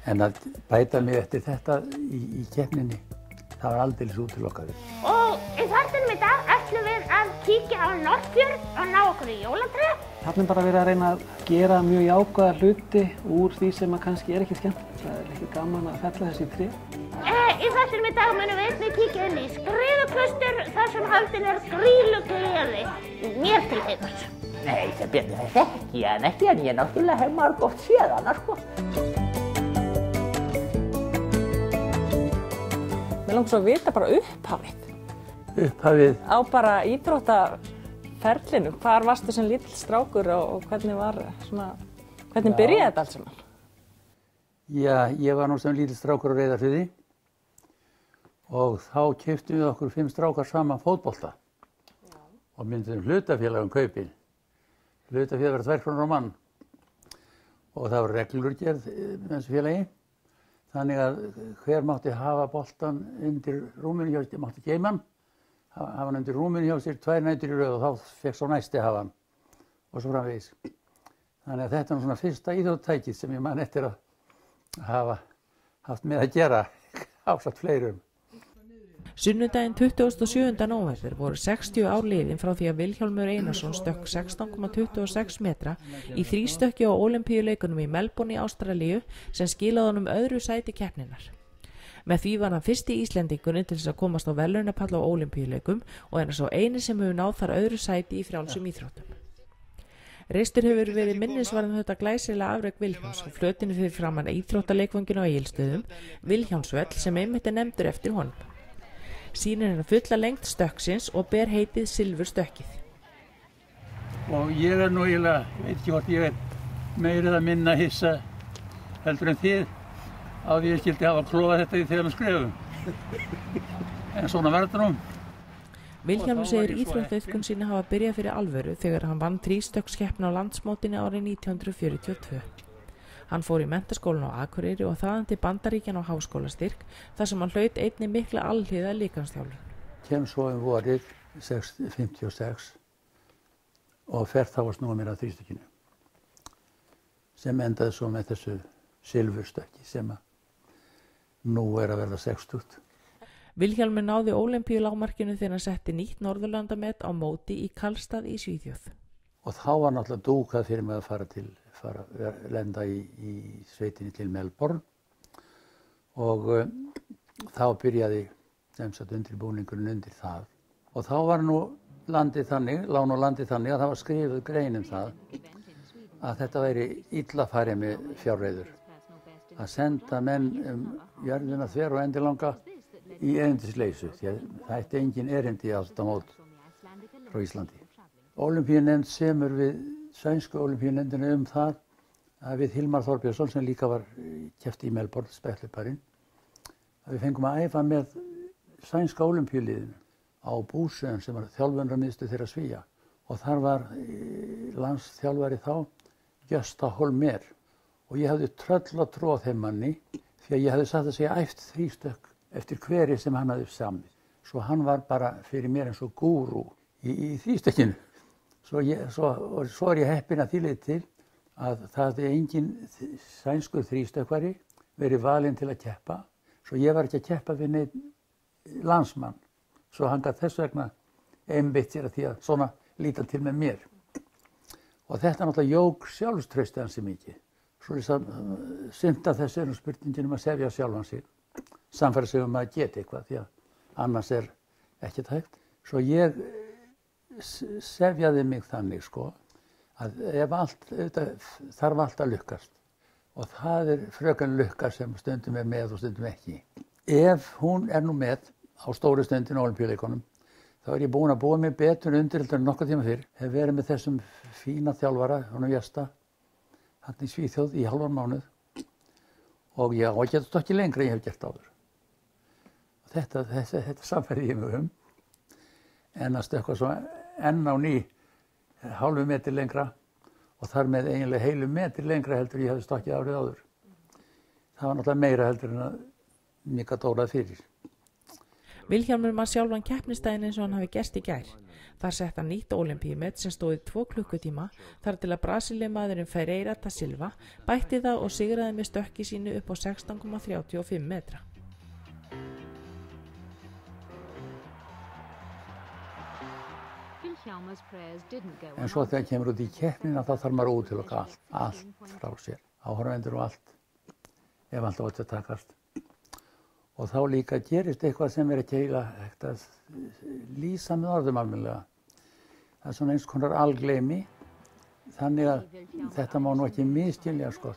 En að bæta mig eftir þetta í keppninni, það var aldeilis útilokað. Og í þættinum í dag ætlum við að kíkja á Norðfjörð og ná okkur í jólatré. Þarna er bara verið að reyna að gera mjög jákvæða hluti úr því sem kannski er ekki skemmt. Það er ekki gaman að fella þessi tré. Í þættinum í dag munum við einnig kíkja inn í Skriðuklaustur þar sem haldin er grýlugleði. Mér til heiðurs. Nei, sem betur þekki ég hann ekki, en ég náttúrulega hef margoft séð hana, sko. Mér langar svo að vita bara upphafið. Upphafið? Á bara íþróttaferlinu. Hvar varstu sem lítill strákur og hvernig byrjaði þetta allt saman? Já, ég var nú sem lítill strákur á Reyðarfirði og þá keyptum við okkur 5 strákar saman fótbolta og myndum hlutafélag kaupin. Hlutafélag var 2 krónur á mann og það var reglugerð með þessu félagi. Þannig að hver mátti hafa boltan undir rúminu hjá sér, mátti geyma hann, hafa hann undir rúminu hjá sér 2 nætur í röð og þá fekk svo næsti hafa hann og svo framvegis. Þannig að þetta er svona fyrsta íþróttækið sem ég man eftir að hafa haft með að gera ásamt fleirum. Sunnudaginn 27. nóvember voru 60 ár liðin frá því að Vilhjálmur Einarsson stökk 16,26 metra í þrístökki á Ólympíuleikunum í Melbourne í Ástralíu sem skilaði honum öðru sæti keppninnar. Með því var hann fyrsti Íslendingurinn til þess að komast á verðlaunapall á Ólympíuleikum og er svo eini sem hefur náð þar öðru sæti í frjálsum íþróttum. Reistur hefur verið minnisvarðan þetta glæsilega afrek Vilhjálms og flötinu fyrir framan íþróttaleikvanginu á Egilsstöðum, Vilhjálmsvöll sem einmitt er nefndur eftir honum. Sýnir hann fulla lengd stökksins og ber heitið silfurstökkið. Og ég nú eiginlega, veit ekki hvort ég meira eða minna hissa heldur en þið á því ég skildi hafa klófað þetta í þegar skrefum. En svona var þetta nú. Vilhjálmur segir íþróttaiðkun sína hafa byrjað fyrir alvöru þegar hann vann þrístökkskeppni á landsmótinu árið 1942. Hann fór í menntaskólan á Akureyri og þaðan til Bandaríkjanna á háskólastyrk þar sem hann hlaut einnig mikla alhliða líkamsþjálfun. Kem svo vorið 56 og fer þá að snúa mér að þrístökkinu sem endaði svo með þessu silfurstökki sem nú er að verða 60. Vilhjálmur náði Ólympíulágmarkinu þegar hann setti nýtt Norðurlandamet á móti í Karlstað í Svíþjóð. Og þá var náttúrulega dúkað fyrir mig að lenda í sveitinni til Melbourne og þá byrjaði undirbúningurinn undir það. Og þá var nú landið þannig að það var skrifuð grein það að þetta væri illa farið með fjárreiður. Að senda menn jörðina þver og endilanga í erindisleysu, því að það ætti engin erindi alltaf mót frá Íslandi. Ólympíunefnd semur við sænsku ólympíunefndina það að við Hilmar Þorbjörnsson sem líka var keppt í Melbourne, spetthlauparinn, að við fengum að æfa með sænska ólympíuliðinu á Búsön sem var þjálfunarmiðstöð þeirra Svía og þar var landsþjálfari þá Gösta Holmér og ég hafði tröllatrú á þeim manni því að ég hafði satt að segja æft þrístök eftir hveri sem hann hafði samið. Svo hann var bara fyrir mér eins og gúrú í þrístökkinu. Svo er ég heppinn að því leyti til að það hefði engin sænskur þrístökkvari verið valinn til að keppa. Svo ég var ekki að keppa við neinn landsmann. Svo hann gat þess vegna einbeitt sér að því að svona líta til með mér. Og þetta náttúrulega jók sjálfstraustið ansi mikið. Svo synda þessu spurningin að sefja sjálfan sig. Sannfæra sig að geta eitthvað því að annars er ekkert hægt. Svo ég sefjaði mig þannig að ef þarf allt að lukkast og það er fröken Lukka sem stundum er með og stundum ekki. Ef hún er nú með á stóru stundin á Ólympíuleikunum þá er ég búinn að búa mig betur undir heldur en nokkuð tíma fyrr. Hef verið með þessum fína þjálfara, honum Gösta, hann í Svíþjóð í hálfan mánuð og ég geta stokkið lengra en ég hef gert áður. Þetta samferði ég mig en að stökkva svo enn á ný hálfu metri lengra og þar með eiginlega heilu metri lengra heldur ég hefði stokkið árið áður. Það var náttúrulega meira heldur en að mér gat órað fyrir. Vilhjálmur man sjálfan keppnisdaginn eins og hann hafi gerst í gær. Þar sett hann nýtt ólympíumet sem stóð í 2 klukkutíma þar til að Brasilíumaðurinn Ferreira da Silva bætti það og sigraði með stökki sínu upp á 16,35 metra. En svo þegar kemur út í keppnina þá þarf maður að útiloka allt frá sér, áhorfendur og allt, ef allt átti að takast. Og þá líka gerist eitthvað sem ekki eiginlega hægt að lýsa með orðum almennilega. Það er svona eins konar algleymi, þannig að þetta má nú ekki misskilja, sko.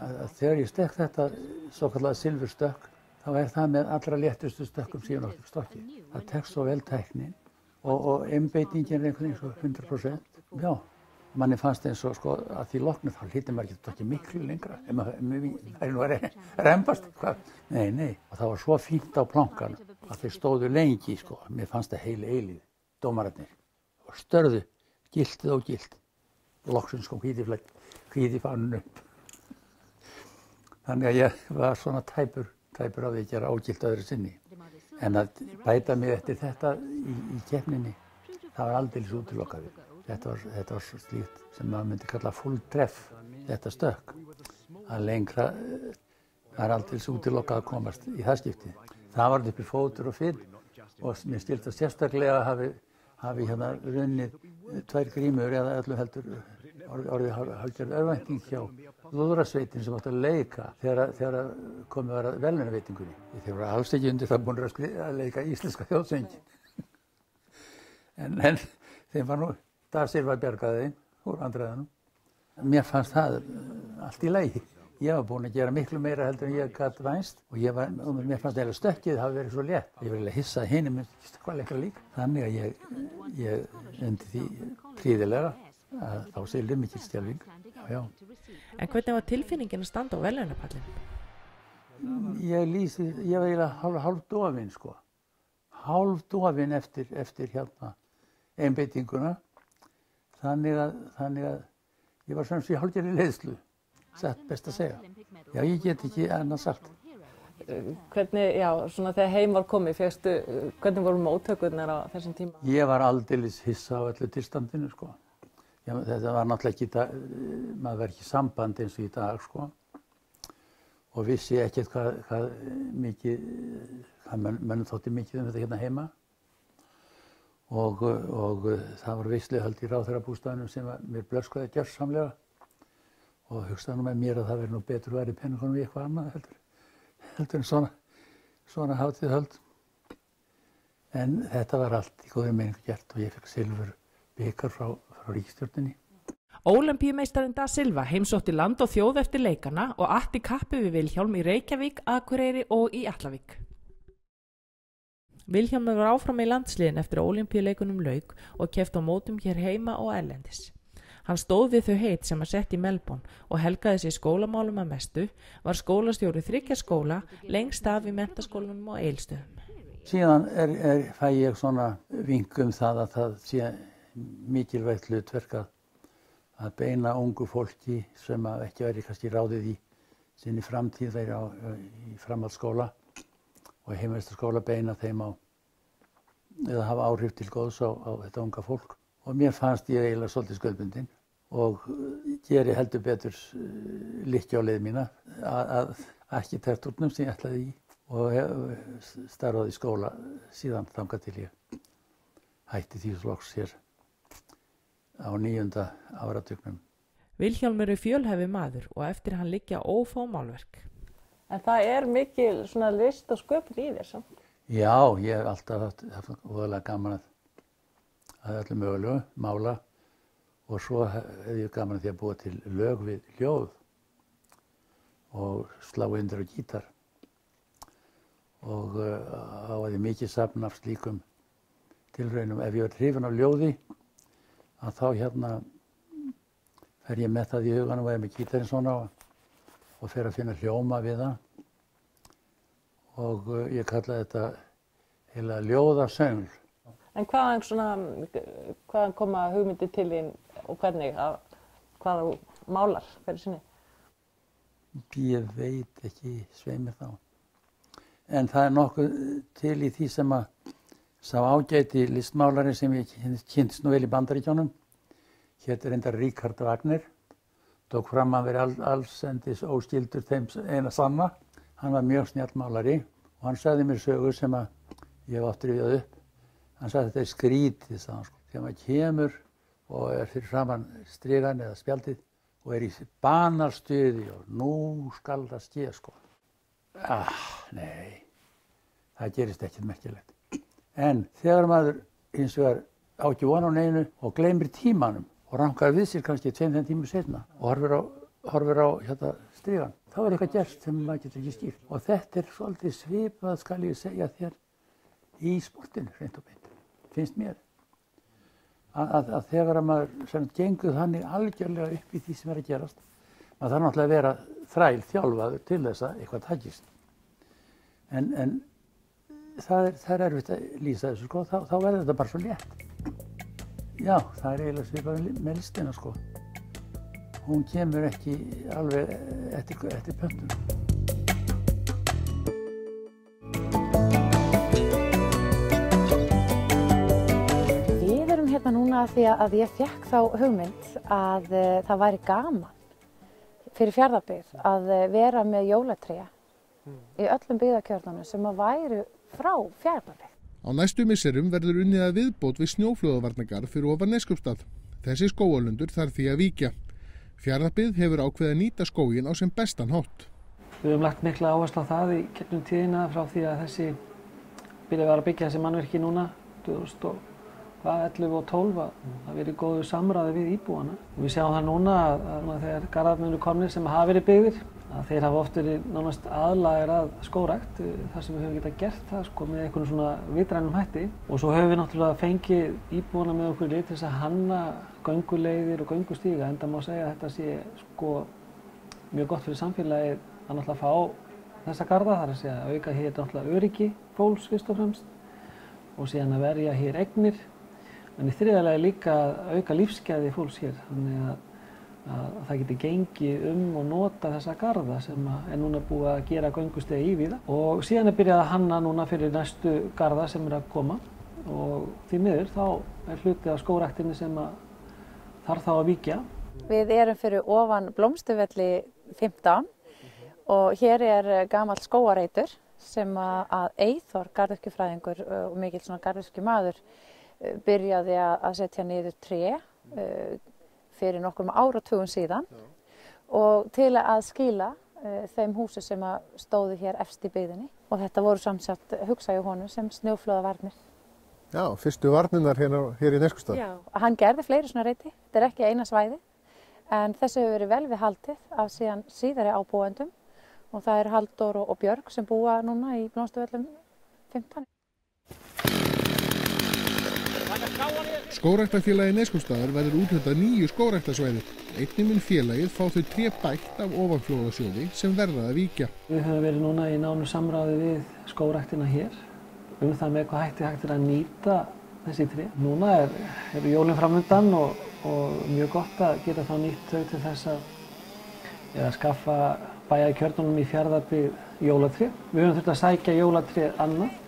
Að þegar ég stekk þetta svokallaða silfurstökk, þá er það með allra léttustu stökkum síðan okkur stokki. Það tekst svo vel tæknin og einbeitingin er einhvern veginn svo 100%. Já, manni fannst eins og sko að því loknu þá hlýtur maður ekki stokkið miklu lengra. Ef maður er nú að rembast, hvað? Nei, og það var svo fínt á plankan að þeir stóðu lengi, sko. Mér fannst það heil eilíð, dómararnir. Og störðu, giltið og gilt. Loksins kom hvíti fánun upp. Þannig að ég var svona tæpur á því að gera ógilt öðru sinni. En að bæta mig eftir þetta í keppninni, það var aldeilis útilokað. Þetta var svo slíkt sem maður myndi kalla full treff, þetta stökk. Að lengra var aldeilis útilokað að komast í það skiptið. Það var upp í fótur og fyrr og mér skilst að sérstaklega hafi hérna runnið 2 grímur eða öllu heldur orðið hálfgerð örvænting hjá lúðrasveitin sem átti að leika þegar komið var að verðlaunaveitingunni. Þeir voru alls ekki undir það búin að leika íslenska þjóðsönginn. En þeim var nú Da Silva bjargaði úr vandræðunum. Mér fannst það allt í lagi. Ég var búinn að gera miklu meira heldur en ég gat vænst og mér fannst eða stökkið hafi verið svo létt. Ég var hissað hinum með stökkvað lengra líka. Þannig að ég undi því príðilega að þá segir mikil stjálfing. Já. En hvernig var tilfinningin að standa á verðlaunapallinum? Ég var eiginlega hálfdofinn, sko. Hálfdofinn eftir hérna einbeitinguna. Þannig að ég var sem sé hálfgerð í leiðslu, satt best að segja. Já, ég get ekki annað sagt. Hvernig, já, svona þegar heim var komið, hvernig voru móttökurnar á þessum tíma? Ég var aldeilis hissa á öllu tilstandinu, sko. Þetta var náttúrulega ekki, maður var ekki samband eins og í dag, sko. Og vissi ekkert hvað mönnum þótti mikið þetta hérna heima. Og það var veislihöld í ráðherrabústaðnum sem mér blöskvaði gjörsamlega og hugsaði nú með mér að það verið nú betur að vera í peningunum í eitthvað annað heldur en svona hátíðahöld. En þetta var allt í góðri meiningu gert og ég fekk silfur bikar frá ríkisstjórninni. Ólympíumeistarinn Da Silva heimsótti land og þjóð eftir leikana og atti kappi við Vilhjálm í Reykjavík, Akureyri og í Atlavík. Vilhjálmur var áfram í landsliðin eftir að Ólympíuleikunum lauk og keppti á mótum hér heima og erlendis. Hann stóð við þau heit sem að sett í Melbourne og helgaði sér skólamálum að mestu, var skólastjóri 3 skóla, lengst af í menntaskólanum á Egilsstöðum. Síðan fæ ég svona vink það að það sé mikilvægt hlutverk að beina ungu fólki sem ekki væri kannski ráðið í sinni framtíð í framhaldsskóla og heimilistaskóla beina þeim eða hafa áhrif til góðs á þetta unga fólk. Og mér fannst ég eiginlega svolítið skuldbundinn og geri heldur betur lykkju á leið mína að arkitektúrnum sem ég ætlaði í og starfaði í skóla síðan þangað til ég hætti því loks hér á 9. áratugnum. Vilhjálmur er fjölhæfur maður og eftir hann liggja ófá málverk. En það er mikil svona list og sköpun í þér samt? Já, ég hef alltaf haft óðurlega gaman að öllu mögulegu, mála og svo hef ég gaman að því að búa til lög við hljóð og slá undir á gítar. Og á að ég mikið safn af slíkum tilraunum. Ef ég er hrifinn af ljóði, að þá hérna fer ég með það í huganum og er með gítarinn svona og fer að finna hljóma við það. Og ég kalla þetta heila ljóðasöngl. En hvaðan koma hugmyndir til þín og hvernig, hvað þú málar hverju sinni? Ég veit ekki svei mér þá. En það er nokkuð til í því sem Sá ágæti listmálari sem ég kynntist nú vel í Bandaríkjunum, hét reyndar Ríkard Wagner, tók fram að vera allsendis óskyldur þeim eina sanna. Hann var mjög snjall málari og hann sagði mér sögu sem að ég hef oft rifjað upp. Hann sagði þetta skrítið, sagði hann, sko. Þegar maður kemur og fyrir framan strigan eða spjaldið og í banarstuði og nú skal það ske, sko. Nei, það gerist ekkert merkilegt. En þegar maður hins vegar á ekki von á neinu og gleymir tímanum og rankar við sér kannski 2-3 tímum seinna og horfir á strigan, þá eitthvað gerst sem maður getur ekki skýrt. Og þetta svolítið svipað, skal ég segja þér, í sportinu, hreint og beint, finnst mér. Að þegar maður gengur þannig algjörlega upp í því sem að gerast, maður þarf náttúrulega að vera þrælþjálfaður til þess að eitthvað takist. En það er erfitt að lýsa þessu, sko, þá verður þetta bara svo létt. Já, það er eiginlega svipað með listina, sko. Hún kemur ekki alveg eftir pöntun. Við erum hérna núna því að ég fékk þá hugmynd að það væri gaman fyrir Fjarðabyggð að vera með jólatré í öllum byggðakjörnunum sem að væru frá Fjarðabyggð. Á næstu misserum verður unnið að viðbót við snjóflóðavarnargarð fyrir ofan Neskaupstað. Þessi skógarlundur þarf því að víkja. Fjarðabyggð hefur ákveðið að nýta skóginn á sem bestan hátt. Við höfum lagt mikla áherslu á það í gegnum tíðina frá því að þessi byrjaði að byggja þessi mannvirki núna 2011 og 12 að verið góðu samráði við íbúana. Og við sjáum það núna að þegar garðarnir eru komnir sem hafa verið byggðir, að þeir hafa oft verið nánast aðlagðir að skógrækt, þar sem við höfum getað gert það, sko, með einhvern svona vitrænum hætti. Og svo höfum við náttúrulega fengið íbúana með okkur lið til þess að hanna gönguleiðir og göngustíga, enda má segja að þetta sé, sko, mjög gott fyrir samfélagið að náttúrulega fá þessa garða, þar að segja að auka hér náttúrulega öryggi fólks fyrst og fremst og síðan að verja hér eignir, en í þriðja lagi líka að auka lífsgæði fólks hér, þannig að það geti gengið og nota þessa garða sem er núna búið að gera göngustigi í víða. Og síðan er byrjað að hanna núna fyrir næstu garða sem er að koma og því miður þá er hluti af skógræktinni sem þarf þá að víkja. Við erum fyrir ofan Blómstuvelli 15 og hér er gamall skógareitur sem að Eyþór, garðyrkjufræðingur og mikill svona garðyrkjumaður, byrjaði að setja niður tré fyrir nokkrum áratugum síðan og til að skila þeim húsum sem stóðu hér efst í byggðinni og þetta voru samsagt hugsaði honum sem snjóflóðavarnir. Já, fyrstu varnirnar hér í Neskaupstað. Já, hann gerði fleiri svona reiti, þetta er ekki eina svæði en þessu hefur verið vel við haldið af síðari ábúendum og það er Halldór og Björg sem búa núna í Blómstuvöllum 15. Skógræktarfélagi Neskaupstaðar verður úthlutað 9 skógræktarsvæði. Einnig mun félagið fá þau tré bætt af ofanflóðasjóði sem verða að víkja. Við höfum verið núna í nánu samráði við skógræktina hér það með hvað hægt er að nýta þessi tré. Núna eru jólin framundan og mjög gott að geta þá nýtt þau til þess að skaffa bæjarkjörnunum í Fjarðabyggð jólatré. Við höfum þurft að sækja jólatré annað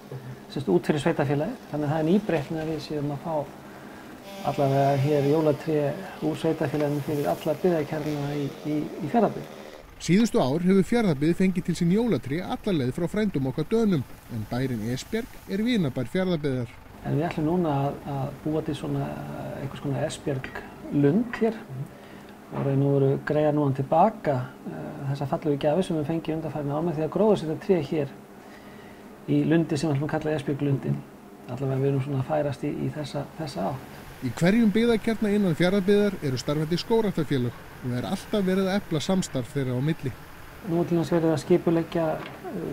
út fyrir sveitafélagið, þannig að það er nýbreytni að við séum að fá allavega hér jólatré úr sveitafélaginu fyrir alla byggðakjarna í Fjarðabyggð. Síðustu ár hefur Fjarðabyggð fengið til sín jólatré alla leið frá frændum okkar Dönum, en bærinn Esbjerg er vinabær Fjarðabyggðar. En við ætlum núna að búa til svona einhvers konar Esbjerg lund hér og raun og veru greiða núna tilbaka þessa fallegu gjafir sem við fengið undanfarin ár með því að gróðursetja tré hér í lundi sem við ætlum að kalla Esbjörglundin. Allavega við erum svona að færast í þessa átt. Í hverjum byggðakjarna innan Fjarðabyggðar eru starfandi skógræktarfélög og það er alltaf verið að efla samstarf þeirra á milli. Nú er til dæmis verið að skipuleggja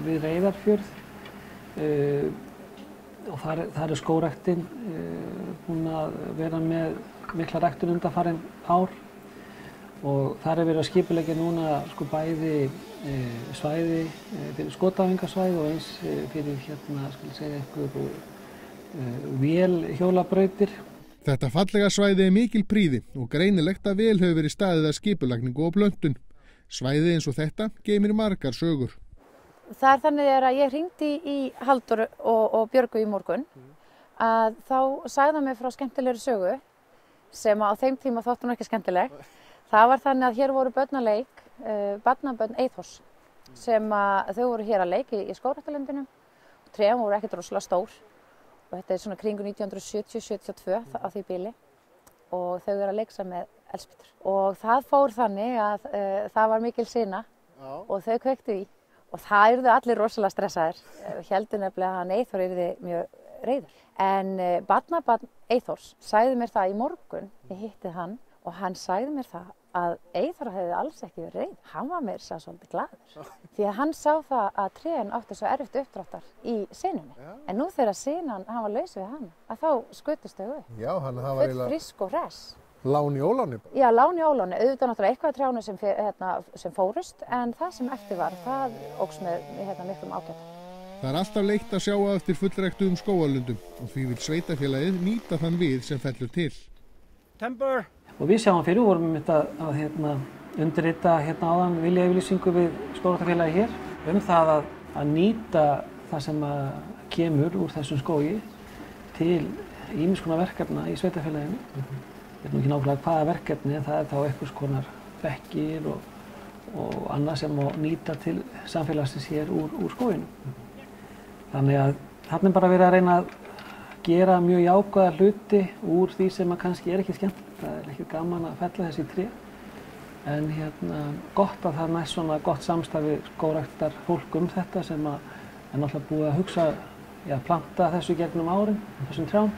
við Reyðarfjörð og þar er skógræktin búin að vera með mikla ræktun undanfarin ár og þar er verið að skipuleggja núna sko bæði svæði fyrir skotæfingasvæði og eins fyrir vélhjólabrautir. Þetta fallega svæði er mikil prýði og greinilegt að vel hefur verið staðið að skipulagningu og plöntun. Svæði eins og þetta geymir margar sögur. Það er þannig að ég hringdi í Halldór og Björgu í morgun að þá sagði hann mér frá skemmtilegri sögu sem á þeim tíma þótti hún ekki skemmtileg. Það var þannig að hér voru börn að leik, barnabörn Eyþórs, sem að þau voru hér að leik í Skógræktarlundinum. Trén voru ekkert rosalega stór og þetta svona kringu 1970-72 á því bili og þau eru að leiksa með eldspýtur. Og það fór þannig að það var mikil sina og þau kveiktu í og það yrðu allir rosalega stressaðir. Héldu nefnilega að hann Eyþór yrði mjög reiður. En barnabarn Eyþórs sagði mér það í morgun, ég hitti hann og hann sagði mér það að Eyþór hefði alls ekki verið reiður. Hann var meira að svolítið glaður. Því að hann sá það að trén áttu svo erfitt uppdráttar í sinunni. En nú þegar sinan, hann var laus við hann, að þá skutust þau upp. Já, hann það var eiginlega frisk og hress. Lán í óláni bara. Já, lán í óláni. Auðvitað náttúrulega eitthvað trjánu sem fórust, en það sem eftir var, það óx með miklum ágætum. Það er alltaf leitt að sjá að eftir fullræktuðum skógarlundum og því vill sveitafélagið nýta þann við sem fellur til. Timber. Og við sjáum fyrir, vorum við að undirrita áðan viljayfirlýsingu við skógræktarfélagið hér það að nýta það sem kemur úr þessum skógi til ýmiss konar verkefna í sveitafélaginu. Ég veit nú ekki nákvæmlega hvaða verkefni, en það er þá einhvers konar bekkir og annað sem má nýta til samfélagsins hér úr skóginum. Þannig að þarna er bara verið að reyna að gera mjög jákvæða hluti úr því sem kannski er ekki skemmtilegt. Það er ekki gaman að fella þessi tré. En gott að það næst svona gott samstarfi skógræktar fólk þetta sem er náttúrulega búið að hugsa, planta þessu gegnum árin, þessum trjám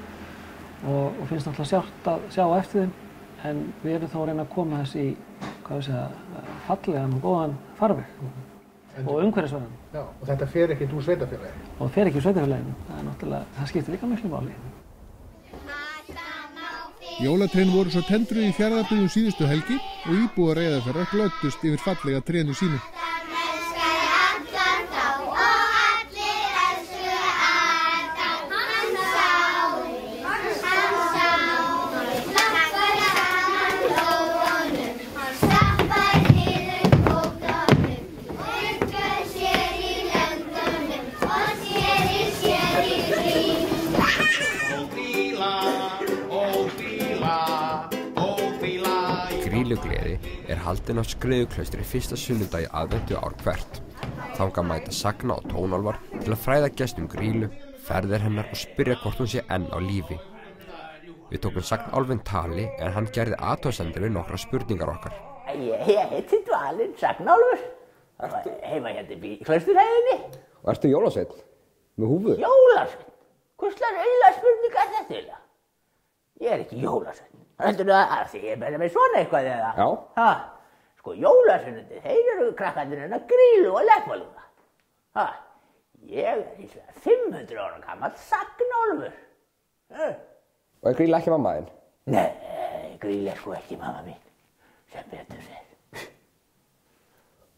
og finnst náttúrulega sjálft að sjá eftir þeim. En við erum þá að reyna að koma þessi í, fallegan og góðan farveg og umhverfisvænan. Já, og þetta fer ekkert úr sveitafélaginu? Og það fer ekki úr sveitafélaginu. Það er náttúrulega, það skiptir líka miklu máli. Jólatrén voru svo tendruð í Fjarðabyggð síðustu helgi og íbúar Reyðarfjarðar glöddust yfir fallega trénu sínu. Grýlugleði er haldin á Skriðuklaustri fyrsta sunnudag í aðventu ár hvert. Þangað mæta sagna og tónálfar til að fræða gestum Grýlu, ferðir hennar og spyrja hvort hún sé enn á lífi. Við tókum sagnálfinn tali en hann gerði athugasemdir við nokkrar spurningar okkar. Ég heiti Dvalinn Sagnálfur. Heima hérna í Klausturhæðinni. Og ertu jólasveinn? Með húfu? Jólasveinn? Hvurslags auðvitað spurning er þetta eiginlega? Ég er ekki jólasveinn. Heldurðu að því ég með svona eitthvað eða? Já. Sko jólasveinnarnir, þeir eru krakkarnir hennar Grýlu og Leppalúða. Ég er hins vegar 500 ára gamall Sagnálfur. Og er Grýla ekki mamma þín? Nei, Grýla er sko ekki mamma mín, sem betur fer.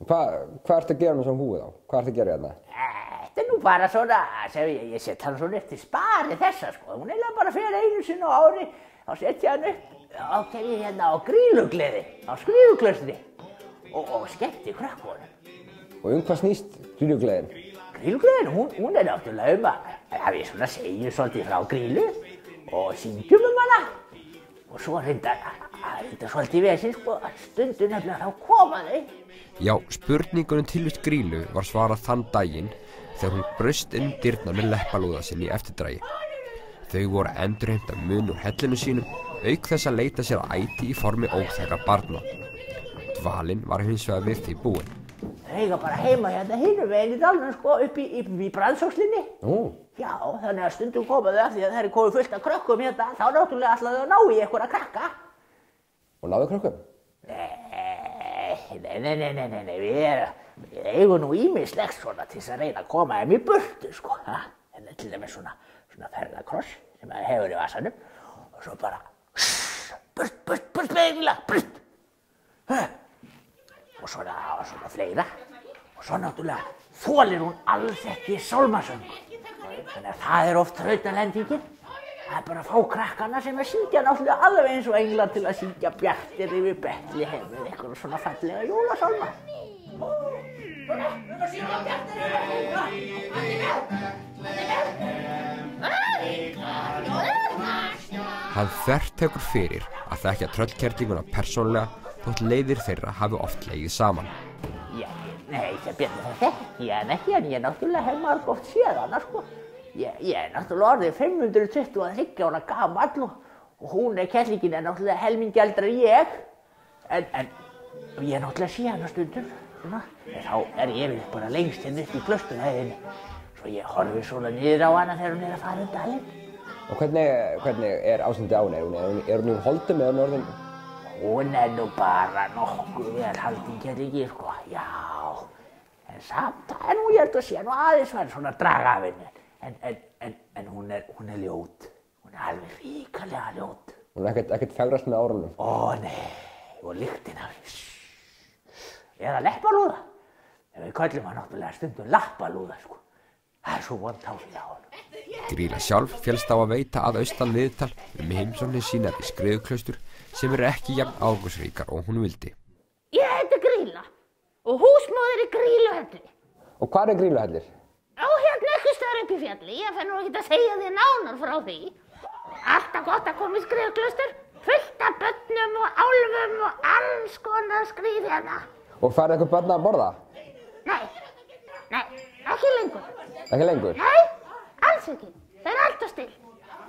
Hvað ertu að gera með svona húfu þá? Hvað ertu að gera hérna? Þetta er nú bara svona, ég set hann svona eftir spari þessa sko. Hún er bara fyrir einu sinni á ári, þá setja hann upp hérna á Grýlugleði, á Skriðuklaustri og skemmti krökkunum. Og hvað snýst Grýlugleðin? Grýlugleðin, hún er náttúrulega að við svona segjum svolítið frá Grýlu og syngjum hana. Og svo reyndar svolítið vesinn sko, stundum nefnilega þá koma þau. Já, spurningunum tilvist Grýlu var svarað þann daginn þegar hún braust inn dyrnar með Leppalúða sinni í eftirdragi. Þau voru að endurheimta mun úr hellinu sínum, auk þess að leita sér að æti í formi óþekkra barna. Dvalinn var hins vegar við því búinn. Þau eiga bara heima hérna hinum veginn í dalnum sko, upp í Brandsóknslinni. Já, þannig að stundum koma þau af því að það er komið fullt af krökkum hérna, þá náttúrulega ætla þau að ná í einhverja krakka. Og náðu krökkum? Nei, við eigum nú ýmislegt svona til þess að reyna að koma þeim í burtu sko. Hérna til dæmis svona ferðakross sem maður hefur í vasanum og svo bara burt með Grýla, burt. Og svona fleira. Og svo náttúrulega þolir hún alls ekki sálmasöng. Þannig að það er oft þrautalendingin. Það er bara að fá krakkana sem að syngja náttúrulega alveg eins og englar til að syngja Bjartir yfir Betlehem eða eitthvað svona fallega jólasálma. Við syngja Bjartir yfir Betlehem. Hann þvertekur fyrir að þekkja tröllkerlinguna persónulega þótt leiðir þeirra hafi oft legið saman. Nei, sem betur þekki ég hann ekki, en ég náttúrulega hef margoft séð hana, sko. Ég náttúrulega orðið 523 ára gamall og hún kerlingin náttúrulega helmingi eldri en ég. En ég náttúrulega sé hana stundum, svona. En þá ég bara lengst hérna upp í klausturhæðinni. Svo ég horfi svona niður á hana þegar hún að fara dalinn. Og hvernig ástandið á henni? Er hún í holdum eða norðin? Hún nú bara nokkuð vel haldin kerlingi, sko, já. En samt, ég held að sé aðeins var svona draga af henni. En hún ljót. Hún alveg ríkalega ljót. Hún ekkert fegrast með árunum? Ó, nei, og lyktin af henni. Eða leppalúða. Við köllum hann náttúrulega stundum lappalúða, sko. Það svo vond hálfið á honum. Grýla sjálf féllst á að veita að austan viðtal heimsóknir sínar í Skriðuklaustur sem ekki jafn árangursríkar og hún vildi. Ég heiti Grýla og húsmóðir í Grýluhelli. Og hvar Grýluhellir? Hérna einhvers staðar upp í fjalli. Ég fer nú ekkert að segja þér nánar frá því. Alltaf gott að koma í Skriðuklaustur, fullt af börnum og álfum og alls konar skrýð hérna. Og farið eitthvað börn að borða? Nei, ekki lengur. Ekki lengur? Nei, alls ekki. Það alltaf still.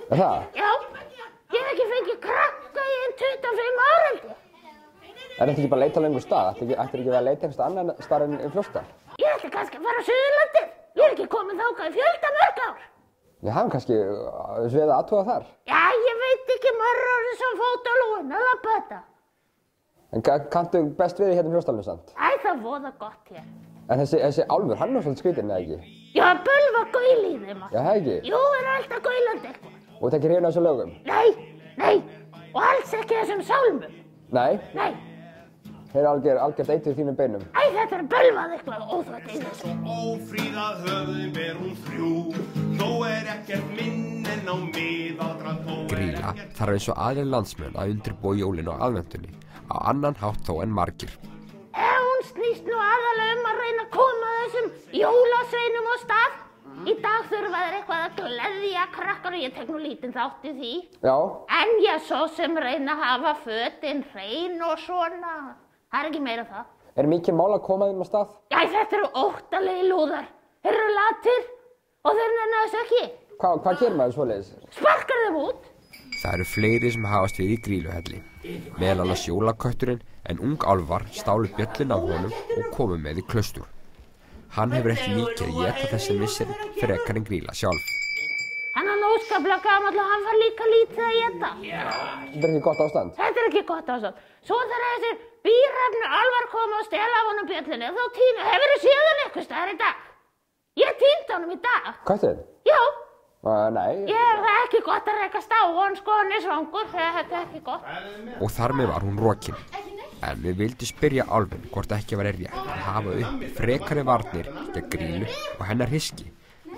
Er það? Já, ég hef ekki fengið krakka í 25 ára held ég. Þetta ekki bara að leita á lengur stað? Ættir ekki að leita einhvers annan stað en Fljótsdal? Ég ætla kannski að fara á Suðurlandið. Ég ekki komið þangað í fjöldamörg ár. Já, hann kannski sveið að athuga þar? Já, ég veit ekki margur sem fót á lúin að labba þetta. En kanntu best við hérna í Fljótsdalnum samt? Æ, það voða gott hér. En þessi álfur, hann svolítið skrítinn, eða ekki? Já, bölva gaul í þeim. Já, það ekki? Jú, alltaf gaulandi eitthvað. Og þetta ekki hrifin af þessu lögum? Nei, og alls ekki þessum sálmum. Nei? Nei. Þeir algjört eitur þínum beinum. Æ, þetta bölvað eitthvað óþvægt í þessu. Ófríðað höfðum hún þrjú, þó ekkert minn en á miðaldra þó Grýla þarf eins og aðrir landsmenn að undirbúa jólin á aðventunni, á annan hátt þó en margir. Hún snýst nú aðalega að reyna að koma þessum jólasveinum á stað. Í dag þurfa þeir eitthvað að gleðja krakkar og ég tek nú lítinn þátt í því. Já. En ég svo sem reyna að hafa fötin hrein og svona. Það ekki meira það. Er mikið mál að koma þeim á stað? Já, þetta eru óttalegi lúðar. Þeir eru latir og þeir nenna þessu ekki. Hvað gerir maður svoleiðis? Sparkar þeim út. Það eru fleiri sem hafast við í Grýluhelli, meðal annars jólakötturinn, en ung álfar stálu bjöllin af honum og komu með í klaustur. Hann hefur ekki mikið að éta þessi missir frekar en Grýla sjálf. Hann er óskaplega gamall og hann var líka lítið að éta. Þetta er ekki gott ástand? Þetta er ekki gott ástand. Svo þegar þessir bíræfnu álfar koma og stela af honum bjöllinu, þá tíma, hefurðu séð hann einhvers staðar í dag? Ég týndi honum í dag. Kötturinn? Já. Nei. Það er ekki gott að rekast á hann, sko, hann er svangur, þetta er ekki gott. Og þar með var hún rokin. En við vildum spyrja álfinn hvort ekki væri rétt að hafa upp frekari varnir gegn Grýlu og hennar hyski,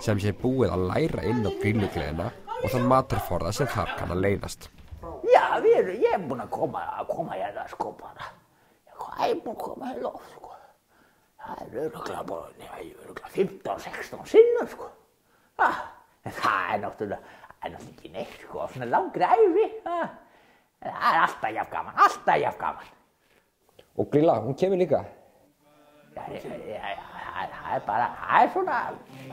sem sé búið að læra inn á Grýlugleðina og þann matarforða sem þar kann að leiðast. Já, ég er búinn að koma hérna, sko, bara. Ég er búinn að koma hérna oft, sko. Það er örugglega 15-16 sinnum, sko. En það er náttúrulega ekki neitt, sko, svona langri ævi. En það er alltaf jafn gaman. Og Grýla, hún kemur líka? Já, það er svona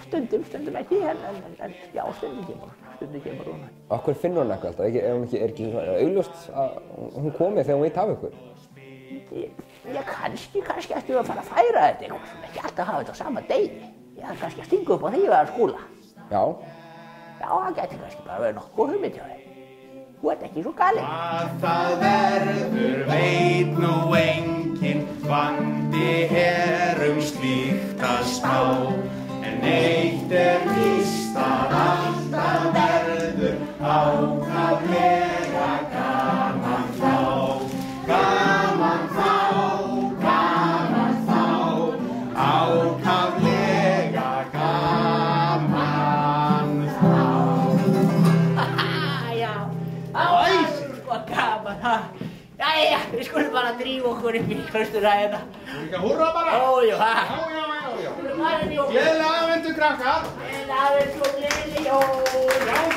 stundum ekki, en já, stundum kemur hún. Okkur finnur hún eitthvað alltaf, er ekki svona augljóst að hún komi þegar hún veit af ykkur? Ég kannski ættu að fara að færa þetta eitthvað, svona ekki alltaf hafa þetta á sama degi. Ég þarf kannski að stinga upp á því að vera skúla. Já. Já, það gæti kannski bara verið nokkuð góð hugmynd hjá þér. Þú ert ekki svo galinn. Hvað það verður veit nú enginn, vandi slíkt að spá. En eitt víst að alltaf verður ákaflega gaman þá. Gaman þá, ákaflega gaman þá. Já, æsir gaman, ha? Jæja, við skulum bara drífa okkur upp í klausturhæðina. Líka húrra bara! Ójú, ha? Já. Gleðilega aðvendu, krakkar! Gleðilega aðvendu og gleðileg jól!